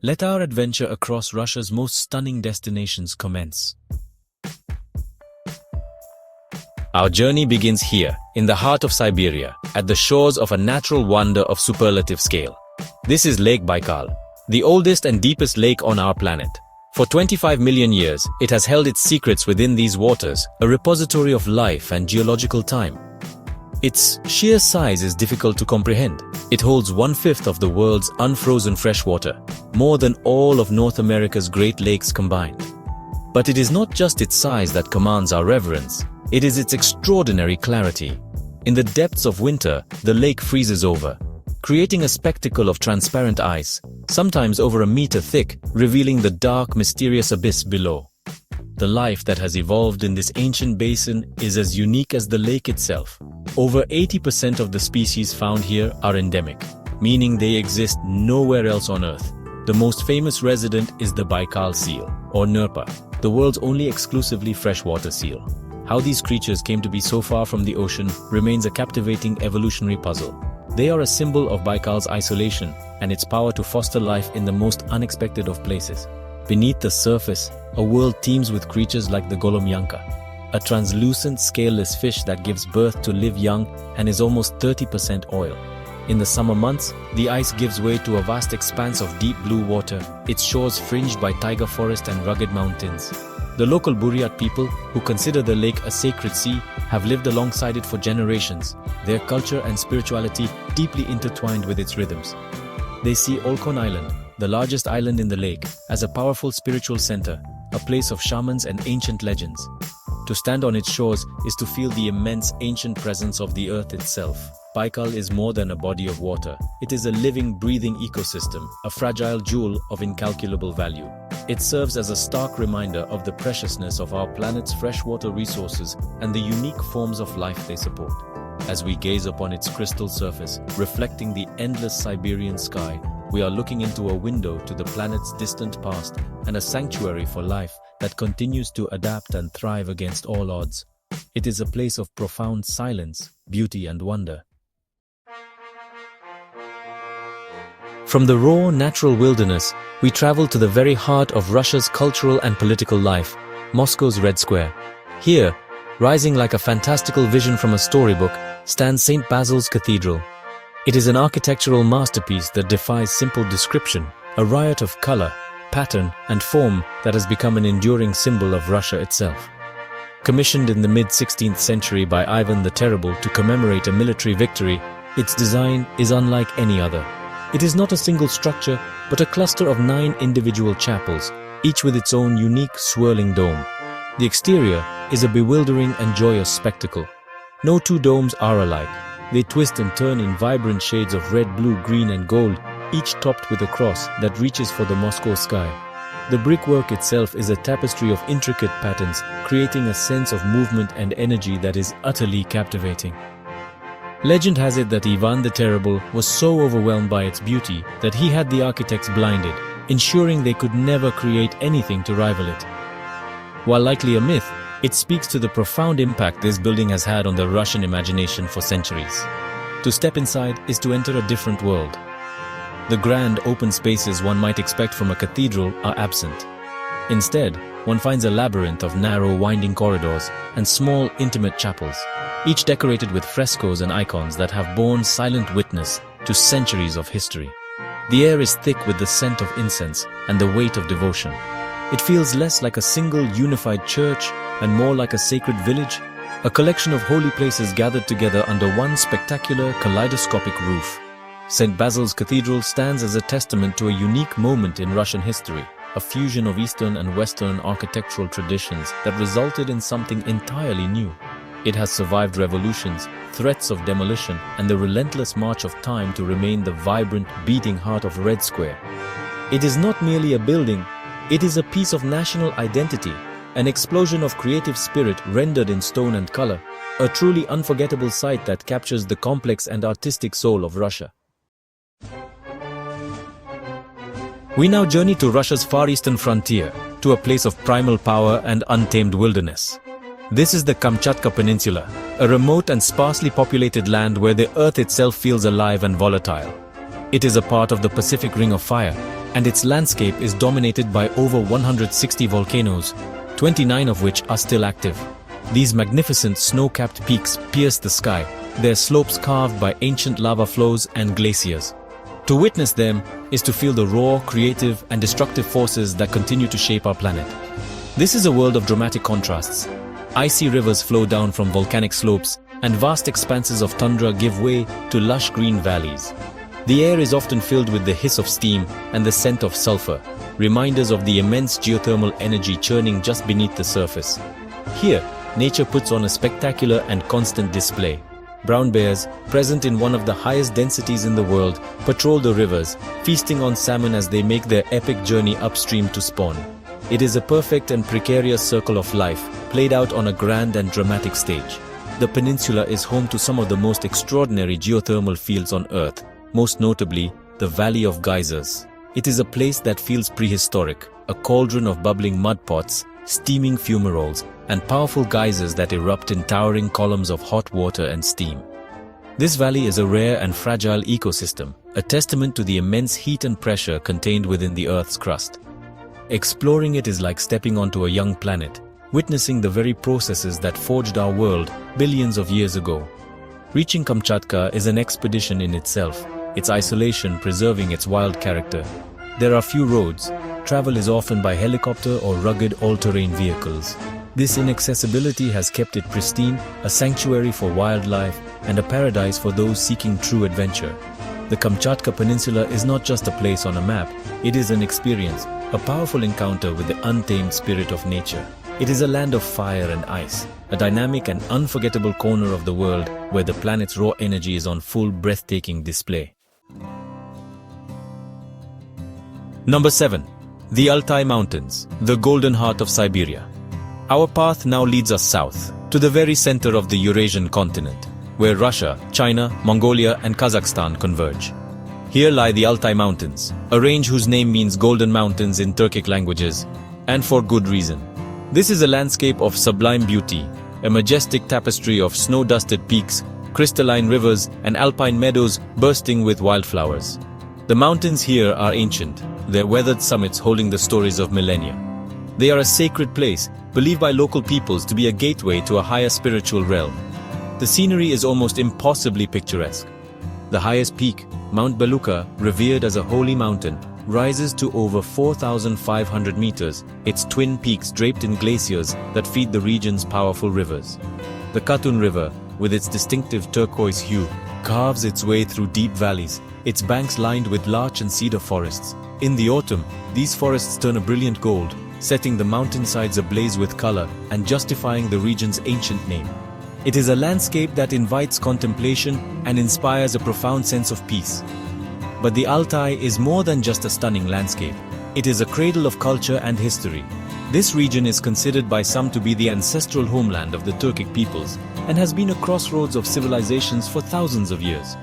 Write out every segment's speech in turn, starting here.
Let our adventure across Russia's most stunning destinations commence. Our journey begins here, in the heart of Siberia, at the shores of a natural wonder of superlative scale. This is Lake Baikal, the oldest and deepest lake on our planet. For 25 million years, it has held its secrets within these waters, a repository of life and geological time. Its sheer size is difficult to comprehend. It holds 1/5 of the world's unfrozen freshwater, more than all of North America's Great Lakes combined. But it is not just its size that commands our reverence, it is its extraordinary clarity. In the depths of winter, the lake freezes over, creating a spectacle of transparent ice, sometimes over a meter thick, revealing the dark, mysterious abyss below. The life that has evolved in this ancient basin is as unique as the lake itself. Over 80% of the species found here are endemic, meaning they exist nowhere else on Earth. The most famous resident is the Baikal seal, or Nerpa, the world's only exclusively freshwater seal. How these creatures came to be so far from the ocean remains a captivating evolutionary puzzle. They are a symbol of Baikal's isolation and its power to foster life in the most unexpected of places. Beneath the surface, a world teems with creatures like the Golomyanka, a translucent, scaleless fish that gives birth to live young and is almost 30% oil. In the summer months, the ice gives way to a vast expanse of deep blue water, its shores fringed by taiga forest and rugged mountains. The local Buryat people, who consider the lake a sacred sea, have lived alongside it for generations, their culture and spirituality deeply intertwined with its rhythms. They see Olkhon Island, the largest island in the lake, as a powerful spiritual center, a place of shamans and ancient legends. To stand on its shores is to feel the immense ancient presence of the earth itself. Baikal is more than a body of water. It is a living, breathing ecosystem, a fragile jewel of incalculable value. It serves as a stark reminder of the preciousness of our planet's freshwater resources and the unique forms of life they support. As we gaze upon its crystal surface, reflecting the endless Siberian sky, we are looking into a window to the planet's distant past and a sanctuary for life that continues to adapt and thrive against all odds. It is a place of profound silence, beauty, and wonder. From the raw, natural wilderness, we travel to the very heart of Russia's cultural and political life, Moscow's Red Square. Here, rising like a fantastical vision from a storybook, stands St. Basil's Cathedral. It is an architectural masterpiece that defies simple description, a riot of color, pattern, and form that has become an enduring symbol of Russia itself. Commissioned in the mid-16th century by Ivan the Terrible to commemorate a military victory, its design is unlike any other. It is not a single structure, but a cluster of 9 individual chapels, each with its own unique swirling dome. The exterior is a bewildering and joyous spectacle. No two domes are alike. They twist and turn in vibrant shades of red, blue, green, and gold, each topped with a cross that reaches for the Moscow sky. The brickwork itself is a tapestry of intricate patterns, creating a sense of movement and energy that is utterly captivating. Legend has it that Ivan the Terrible was so overwhelmed by its beauty that he had the architects blinded, ensuring they could never create anything to rival it. While likely a myth, it speaks to the profound impact this building has had on the Russian imagination for centuries. To step inside is to enter a different world. The grand open spaces one might expect from a cathedral are absent. Instead, one finds a labyrinth of narrow, winding corridors and small, intimate chapels, each decorated with frescoes and icons that have borne silent witness to centuries of history. The air is thick with the scent of incense and the weight of devotion. It feels less like a single unified church and more like a sacred village, a collection of holy places gathered together under one spectacular, kaleidoscopic roof. St. Basil's Cathedral stands as a testament to a unique moment in Russian history, a fusion of Eastern and Western architectural traditions that resulted in something entirely new. It has survived revolutions, threats of demolition, and the relentless march of time to remain the vibrant, beating heart of Red Square. It is not merely a building, it is a piece of national identity, an explosion of creative spirit rendered in stone and color, a truly unforgettable sight that captures the complex and artistic soul of Russia. We now journey to Russia's far eastern frontier, to a place of primal power and untamed wilderness. This is the Kamchatka Peninsula, a remote and sparsely populated land where the earth itself feels alive and volatile. It is a part of the Pacific Ring of Fire, and its landscape is dominated by over 160 volcanoes, 29 of which are still active. These magnificent snow-capped peaks pierce the sky, their slopes carved by ancient lava flows and glaciers. To witness them is to feel the raw, creative, and destructive forces that continue to shape our planet. This is a world of dramatic contrasts. Icy rivers flow down from volcanic slopes, and vast expanses of tundra give way to lush green valleys. The air is often filled with the hiss of steam and the scent of sulfur, reminders of the immense geothermal energy churning just beneath the surface. Here, nature puts on a spectacular and constant display. Brown bears, present in one of the highest densities in the world, patrol the rivers, feasting on salmon as they make their epic journey upstream to spawn. It is a perfect and precarious circle of life, played out on a grand and dramatic stage. The peninsula is home to some of the most extraordinary geothermal fields on Earth, most notably, the Valley of Geysers. It is a place that feels prehistoric, a cauldron of bubbling mud pots, steaming fumaroles, and powerful geysers that erupt in towering columns of hot water and steam. This valley is a rare and fragile ecosystem, a testament to the immense heat and pressure contained within the Earth's crust. Exploring it is like stepping onto a young planet, witnessing the very processes that forged our world billions of years ago. Reaching Kamchatka is an expedition in itself, its isolation preserving its wild character. There are few roads. Travel is often by helicopter or rugged all-terrain vehicles. This inaccessibility has kept it pristine, a sanctuary for wildlife, and a paradise for those seeking true adventure. The Kamchatka Peninsula is not just a place on a map, it is an experience, a powerful encounter with the untamed spirit of nature. It is a land of fire and ice, a dynamic and unforgettable corner of the world where the planet's raw energy is on full breathtaking display. Number 7. The Altai Mountains, the golden heart of Siberia. Our path now leads us south, to the very center of the Eurasian continent, where Russia, China, Mongolia, and Kazakhstan converge. Here lie the Altai Mountains, a range whose name means golden mountains in Turkic languages, and for good reason. This is a landscape of sublime beauty, a majestic tapestry of snow-dusted peaks, crystalline rivers, and alpine meadows bursting with wildflowers. The mountains here are ancient, their weathered summits holding the stories of millennia. They are a sacred place, believed by local peoples to be a gateway to a higher spiritual realm. The scenery is almost impossibly picturesque. The highest peak, Mount Belukha, revered as a holy mountain, rises to over 4,500 meters, its twin peaks draped in glaciers that feed the region's powerful rivers. The Katun River, with its distinctive turquoise hue, carves its way through deep valleys, its banks lined with larch and cedar forests. In the autumn, these forests turn a brilliant gold, setting the mountainsides ablaze with color and justifying the region's ancient name. It is a landscape that invites contemplation and inspires a profound sense of peace. But the Altai is more than just a stunning landscape. It is a cradle of culture and history. This region is considered by some to be the ancestral homeland of the Turkic peoples and has been a crossroads of civilizations for thousands of years.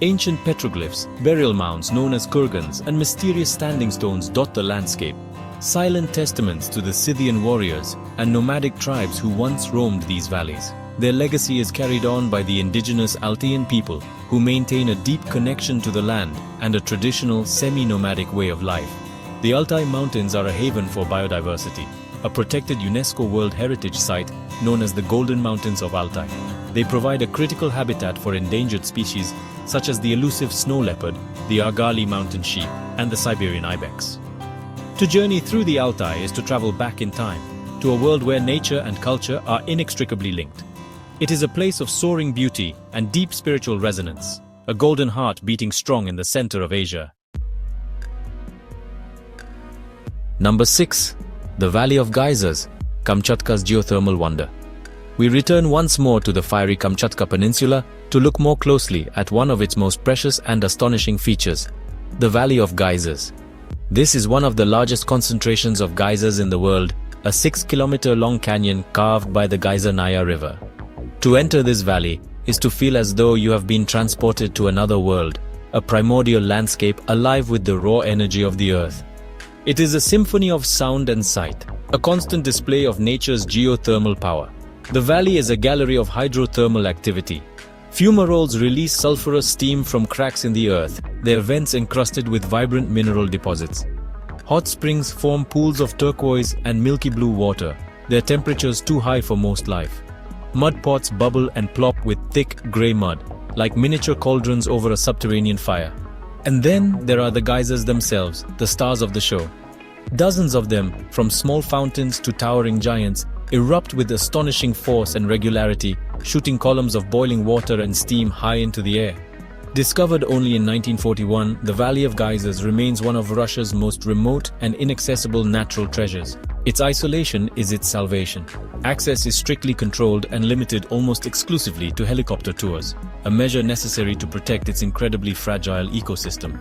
Ancient petroglyphs, burial mounds known as kurgans, and mysterious standing stones dot the landscape, silent testaments to the Scythian warriors and nomadic tribes who once roamed these valleys. Their legacy is carried on by the indigenous Altaian people, who maintain a deep connection to the land and a traditional semi-nomadic way of life. The Altai Mountains are a haven for biodiversity, a protected UNESCO World Heritage Site known as the Golden Mountains of Altai. They provide a critical habitat for endangered species such as the elusive snow leopard, the Argali mountain sheep, and the Siberian ibex. To journey through the Altai is to travel back in time, to a world where nature and culture are inextricably linked. It is a place of soaring beauty and deep spiritual resonance, a golden heart beating strong in the center of Asia. Number 6. The Valley of Geysers, Kamchatka's geothermal wonder. We return once more to the fiery Kamchatka Peninsula to look more closely at one of its most precious and astonishing features, the Valley of Geysers. This is one of the largest concentrations of geysers in the world, a 6-kilometer-long canyon carved by the Geyser Naya River. To enter this valley is to feel as though you have been transported to another world, a primordial landscape alive with the raw energy of the earth. It is a symphony of sound and sight, a constant display of nature's geothermal power. The valley is a gallery of hydrothermal activity. Fumaroles release sulfurous steam from cracks in the earth, their vents encrusted with vibrant mineral deposits. Hot springs form pools of turquoise and milky blue water, their temperatures too high for most life. Mud pots bubble and plop with thick, grey mud, like miniature cauldrons over a subterranean fire. And then there are the geysers themselves, the stars of the show. Dozens of them, from small fountains to towering giants, erupt with astonishing force and regularity, shooting columns of boiling water and steam high into the air. Discovered only in 1941, the Valley of Geysers remains one of Russia's most remote and inaccessible natural treasures. Its isolation is its salvation. Access is strictly controlled and limited almost exclusively to helicopter tours, a measure necessary to protect its incredibly fragile ecosystem.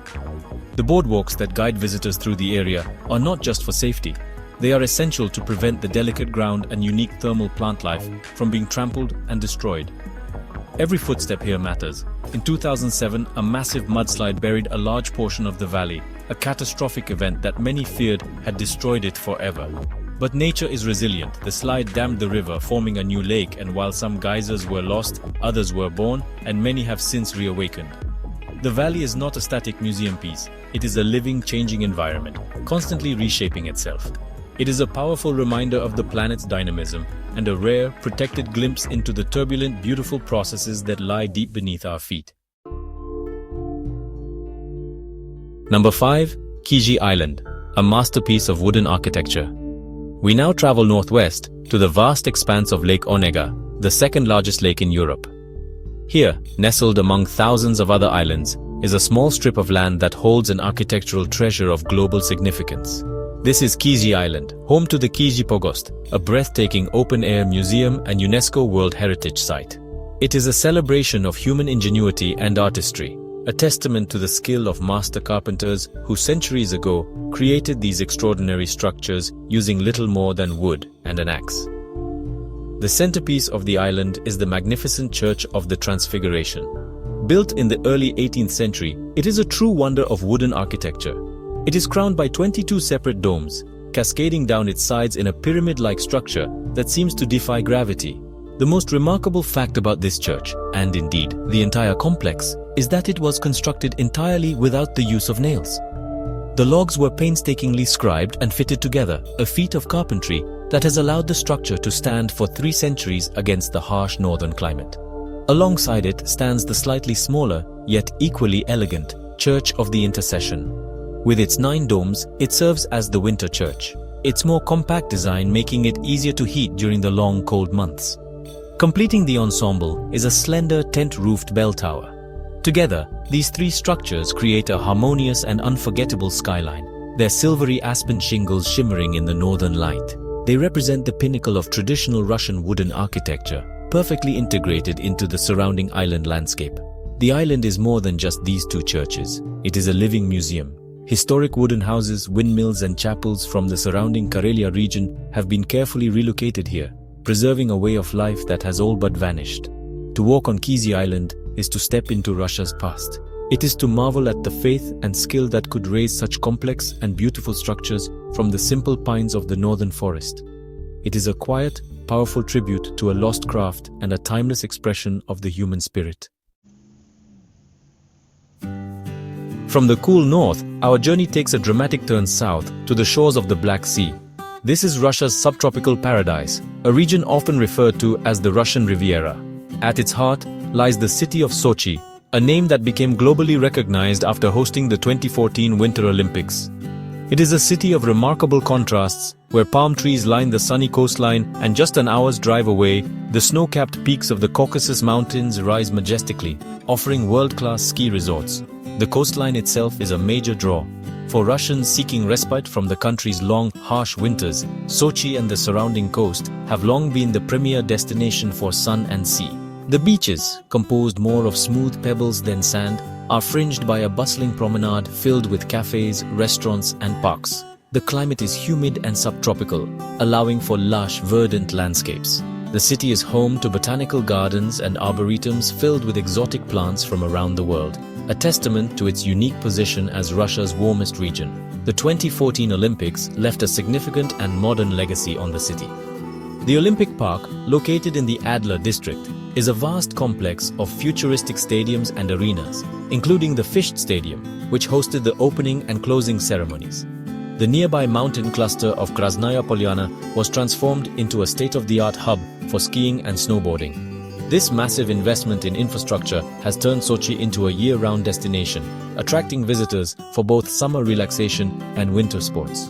The boardwalks that guide visitors through the area are not just for safety. They are essential to prevent the delicate ground and unique thermal plant life from being trampled and destroyed. Every footstep here matters. In 2007, a massive mudslide buried a large portion of the valley, a catastrophic event that many feared had destroyed it forever. But nature is resilient. The slide dammed the river, forming a new lake, and while some geysers were lost, others were born, and many have since reawakened. The valley is not a static museum piece. It is a living, changing environment, constantly reshaping itself. It is a powerful reminder of the planet's dynamism and a rare, protected glimpse into the turbulent, beautiful processes that lie deep beneath our feet. Number 5. Kizhi Island, a masterpiece of wooden architecture. We now travel northwest to the vast expanse of Lake Onega, the second largest lake in Europe. Here, nestled among thousands of other islands, is a small strip of land that holds an architectural treasure of global significance. This is Kizhi Island, home to the Kizhi Pogost, a breathtaking open-air museum and UNESCO World Heritage Site. It is a celebration of human ingenuity and artistry, a testament to the skill of master carpenters who centuries ago created these extraordinary structures using little more than wood and an axe. The centerpiece of the island is the magnificent Church of the Transfiguration. Built in the early 18th century, it is a true wonder of wooden architecture. It is crowned by 22 separate domes, cascading down its sides in a pyramid-like structure that seems to defy gravity. The most remarkable fact about this church, and indeed the entire complex, is that it was constructed entirely without the use of nails. The logs were painstakingly scribed and fitted together, a feat of carpentry that has allowed the structure to stand for 3 centuries against the harsh northern climate. Alongside it stands the slightly smaller, yet equally elegant, Church of the Intercession. With its 9 domes, it serves as the winter church, its more compact design making it easier to heat during the long cold months. Completing the ensemble is a slender tent-roofed bell tower. Together, these 3 structures create a harmonious and unforgettable skyline, their silvery aspen shingles shimmering in the northern light. They represent the pinnacle of traditional Russian wooden architecture, perfectly integrated into the surrounding island landscape. The island is more than just these 2 churches. It is a living museum. Historic wooden houses, windmills and chapels from the surrounding Karelia region have been carefully relocated here, preserving a way of life that has all but vanished. To walk on Kizhi Island is to step into Russia's past. It is to marvel at the faith and skill that could raise such complex and beautiful structures from the simple pines of the northern forest. It is a quiet, powerful tribute to a lost craft and a timeless expression of the human spirit. From the cool north, our journey takes a dramatic turn south to the shores of the Black Sea. This is Russia's subtropical paradise, a region often referred to as the Russian Riviera. At its heart lies the city of Sochi, a name that became globally recognized after hosting the 2014 Winter Olympics. It is a city of remarkable contrasts, where palm trees line the sunny coastline and just an hour's drive away, the snow-capped peaks of the Caucasus Mountains rise majestically, offering world-class ski resorts. The coastline itself is a major draw. For Russians seeking respite from the country's long, harsh winters, Sochi and the surrounding coast have long been the premier destination for sun and sea. The beaches, composed more of smooth pebbles than sand, are fringed by a bustling promenade filled with cafes, restaurants and parks. The climate is humid and subtropical, allowing for lush, verdant landscapes. The city is home to botanical gardens and arboretums filled with exotic plants from around the world, a testament to its unique position as Russia's warmest region. The 2014 Olympics left a significant and modern legacy on the city. The Olympic Park, located in the Adler district, is a vast complex of futuristic stadiums and arenas, including the Fisht Stadium, which hosted the opening and closing ceremonies. The nearby mountain cluster of Krasnaya Polyana was transformed into a state-of-the-art hub for skiing and snowboarding. This massive investment in infrastructure has turned Sochi into a year-round destination, attracting visitors for both summer relaxation and winter sports.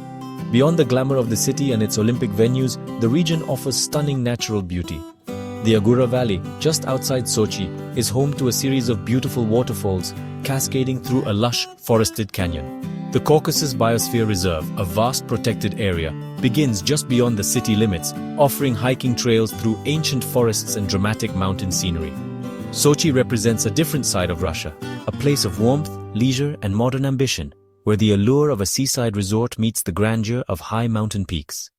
Beyond the glamour of the city and its Olympic venues, the region offers stunning natural beauty. The Agura Valley, just outside Sochi, is home to a series of beautiful waterfalls cascading through a lush, forested canyon. The Caucasus Biosphere Reserve, a vast protected area, begins just beyond the city limits, offering hiking trails through ancient forests and dramatic mountain scenery. Sochi represents a different side of Russia, a place of warmth, leisure, and modern ambition, where the allure of a seaside resort meets the grandeur of high mountain peaks.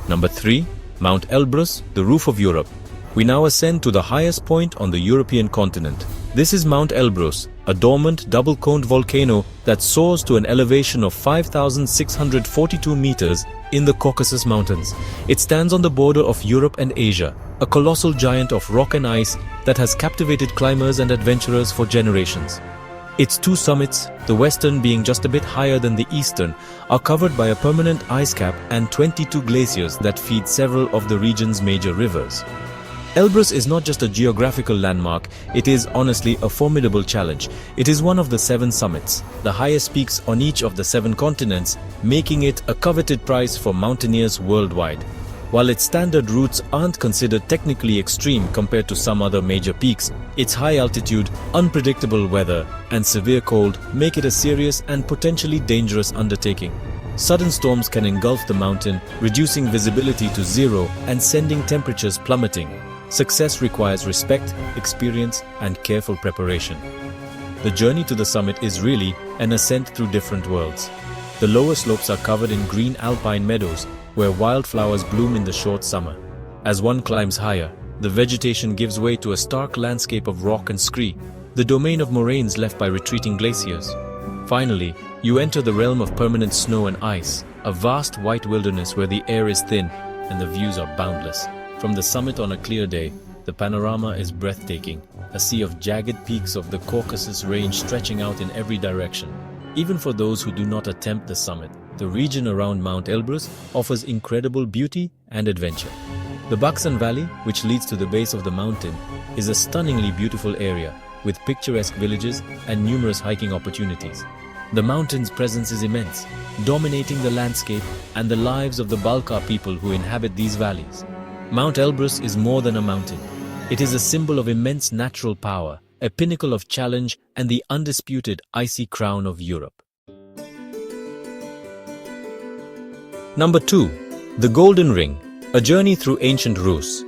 Number 3. Mount Elbrus, the roof of Europe. We now ascend to the highest point on the European continent. This is Mount Elbrus, a dormant, double-coned volcano that soars to an elevation of 5,642 meters in the Caucasus Mountains. It stands on the border of Europe and Asia, a colossal giant of rock and ice that has captivated climbers and adventurers for generations. Its two summits, the western being just a bit higher than the eastern, are covered by a permanent ice cap and 22 glaciers that feed several of the region's major rivers. Elbrus is not just a geographical landmark, it is honestly a formidable challenge. It is one of the 7 summits, the highest peaks on each of the 7 continents, making it a coveted prize for mountaineers worldwide. While its standard routes aren't considered technically extreme compared to some other major peaks, its high altitude, unpredictable weather, and severe cold make it a serious and potentially dangerous undertaking. Sudden storms can engulf the mountain, reducing visibility to zero and sending temperatures plummeting. Success requires respect, experience, and careful preparation. The journey to the summit is really an ascent through different worlds. The lower slopes are covered in green alpine meadows, where wildflowers bloom in the short summer. As one climbs higher, the vegetation gives way to a stark landscape of rock and scree, the domain of moraines left by retreating glaciers. Finally, you enter the realm of permanent snow and ice, a vast white wilderness where the air is thin and the views are boundless. From the summit on a clear day, the panorama is breathtaking, a sea of jagged peaks of the Caucasus range stretching out in every direction. Even for those who do not attempt the summit, the region around Mount Elbrus offers incredible beauty and adventure. The Baksan Valley, which leads to the base of the mountain, is a stunningly beautiful area with picturesque villages and numerous hiking opportunities. The mountain's presence is immense, dominating the landscape and the lives of the Balkar people who inhabit these valleys. Mount Elbrus is more than a mountain. It is a symbol of immense natural power, a pinnacle of challenge, and the undisputed icy crown of Europe. Number 2. The Golden Ring, a journey through ancient Rus.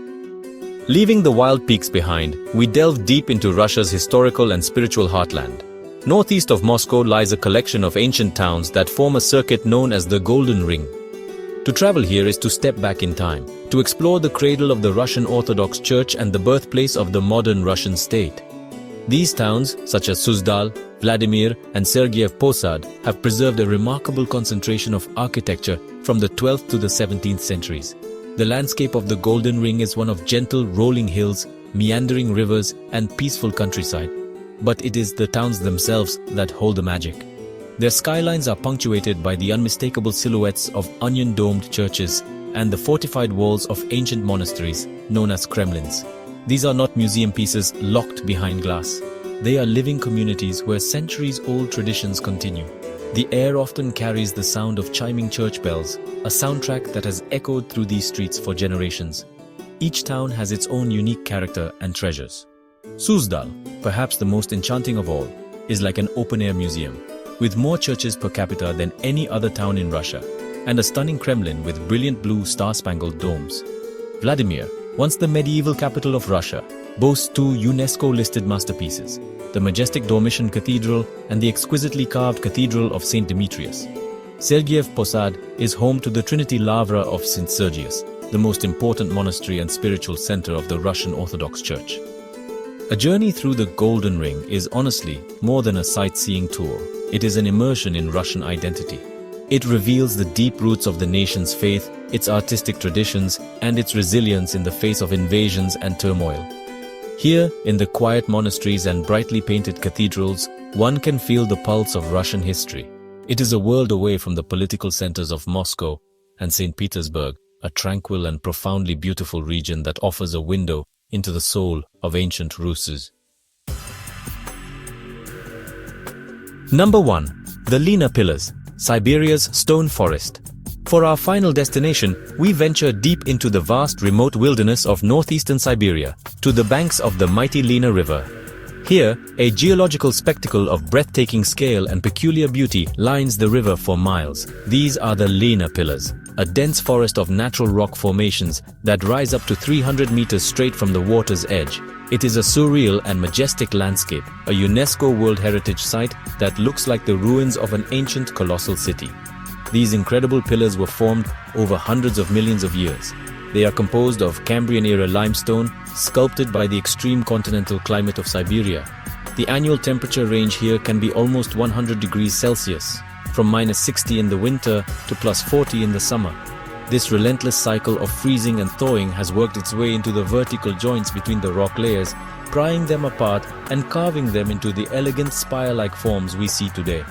Leaving the wild peaks behind, we delve deep into Russia's historical and spiritual heartland. Northeast of Moscow lies a collection of ancient towns that form a circuit known as the Golden Ring. To travel here is to step back in time, to explore the cradle of the Russian Orthodox Church and the birthplace of the modern Russian state. These towns, such as Suzdal, Vladimir, and Sergiev Posad, have preserved a remarkable concentration of architecture from the 12th to the 17th centuries. The landscape of the Golden Ring is one of gentle, rolling hills, meandering rivers, and peaceful countryside. But it is the towns themselves that hold the magic. Their skylines are punctuated by the unmistakable silhouettes of onion-domed churches and the fortified walls of ancient monasteries, known as Kremlins. These are not museum pieces locked behind glass. They are living communities where centuries-old traditions continue. The air often carries the sound of chiming church bells, a soundtrack that has echoed through these streets for generations. Each town has its own unique character and treasures. Suzdal, perhaps the most enchanting of all, is like an open-air museum, with more churches per capita than any other town in Russia, and a stunning Kremlin with brilliant blue star-spangled domes. Vladimir, once the medieval capital of Russia, boasts 2 UNESCO-listed masterpieces, the majestic Dormition Cathedral and the exquisitely carved Cathedral of St. Demetrius. Sergiev Posad is home to the Trinity Lavra of St. Sergius, the most important monastery and spiritual center of the Russian Orthodox Church. A journey through the Golden Ring is honestly more than a sightseeing tour. It is an immersion in Russian identity. It reveals the deep roots of the nation's faith, its artistic traditions, and its resilience in the face of invasions and turmoil. Here, in the quiet monasteries and brightly painted cathedrals, one can feel the pulse of Russian history. It is a world away from the political centers of Moscow and St. Petersburg, a tranquil and profoundly beautiful region that offers a window into the soul of ancient Rus'. Number 1. The Lena Pillars, Siberia's stone forest. For our final destination, we venture deep into the vast remote wilderness of northeastern Siberia, to the banks of the mighty Lena River. Here, a geological spectacle of breathtaking scale and peculiar beauty lines the river for miles. These are the Lena Pillars, a dense forest of natural rock formations that rise up to 300 meters straight from the water's edge. It is a surreal and majestic landscape, a UNESCO World Heritage Site that looks like the ruins of an ancient colossal city. These incredible pillars were formed over hundreds of millions of years. They are composed of Cambrian-era limestone, sculpted by the extreme continental climate of Siberia. The annual temperature range here can be almost 100 degrees Celsius, from -60 in the winter to +40 in the summer. This relentless cycle of freezing and thawing has worked its way into the vertical joints between the rock layers, prying them apart and carving them into the elegant spire-like forms we see today.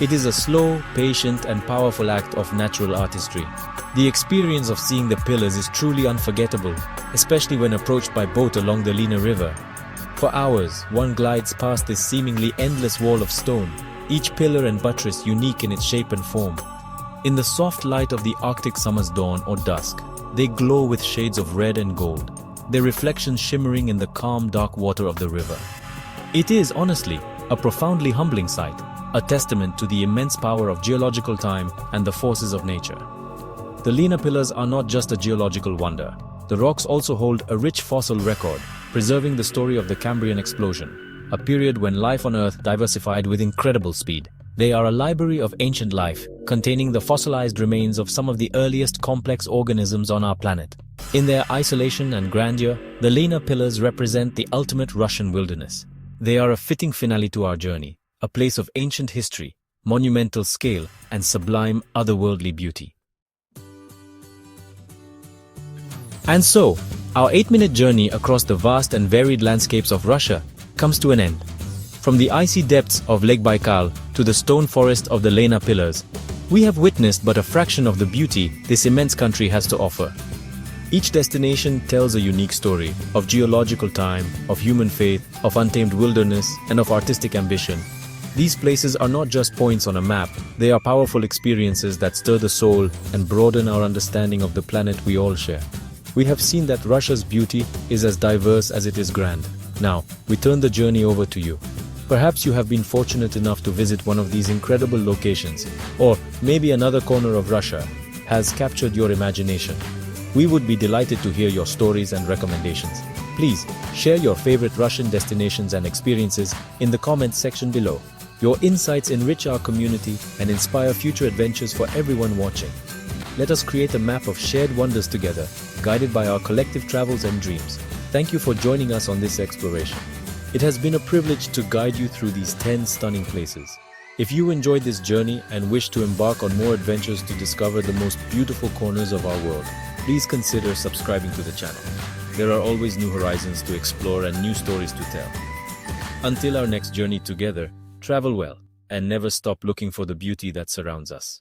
It is a slow, patient, and powerful act of natural artistry. The experience of seeing the pillars is truly unforgettable, especially when approached by boat along the Lena River. For hours, one glides past this seemingly endless wall of stone, each pillar and buttress unique in its shape and form. In the soft light of the Arctic summer's dawn or dusk, they glow with shades of red and gold, their reflections shimmering in the calm, dark water of the river. It is, honestly, a profoundly humbling sight, a testament to the immense power of geological time and the forces of nature. The Lena Pillars are not just a geological wonder. The rocks also hold a rich fossil record, preserving the story of the Cambrian explosion, a period when life on Earth diversified with incredible speed. They are a library of ancient life, containing the fossilized remains of some of the earliest complex organisms on our planet. In their isolation and grandeur, the Lena Pillars represent the ultimate Russian wilderness. They are a fitting finale to our journey, a place of ancient history, monumental scale, and sublime otherworldly beauty. And so, our 8-minute journey across the vast and varied landscapes of Russia comes to an end. From the icy depths of Lake Baikal to the stone forest of the Lena Pillars, we have witnessed but a fraction of the beauty this immense country has to offer. Each destination tells a unique story of geological time, of human faith, of untamed wilderness, and of artistic ambition. These places are not just points on a map, they are powerful experiences that stir the soul and broaden our understanding of the planet we all share. We have seen that Russia's beauty is as diverse as it is grand. Now, we turn the journey over to you. Perhaps you have been fortunate enough to visit one of these incredible locations, or maybe another corner of Russia has captured your imagination. We would be delighted to hear your stories and recommendations. Please share your favorite Russian destinations and experiences in the comments section below. Your insights enrich our community and inspire future adventures for everyone watching. Let us create a map of shared wonders together, guided by our collective travels and dreams. Thank you for joining us on this exploration. It has been a privilege to guide you through these 10 stunning places. If you enjoyed this journey and wish to embark on more adventures to discover the most beautiful corners of our world, please consider subscribing to the channel. There are always new horizons to explore and new stories to tell. Until our next journey together, travel well and never stop looking for the beauty that surrounds us.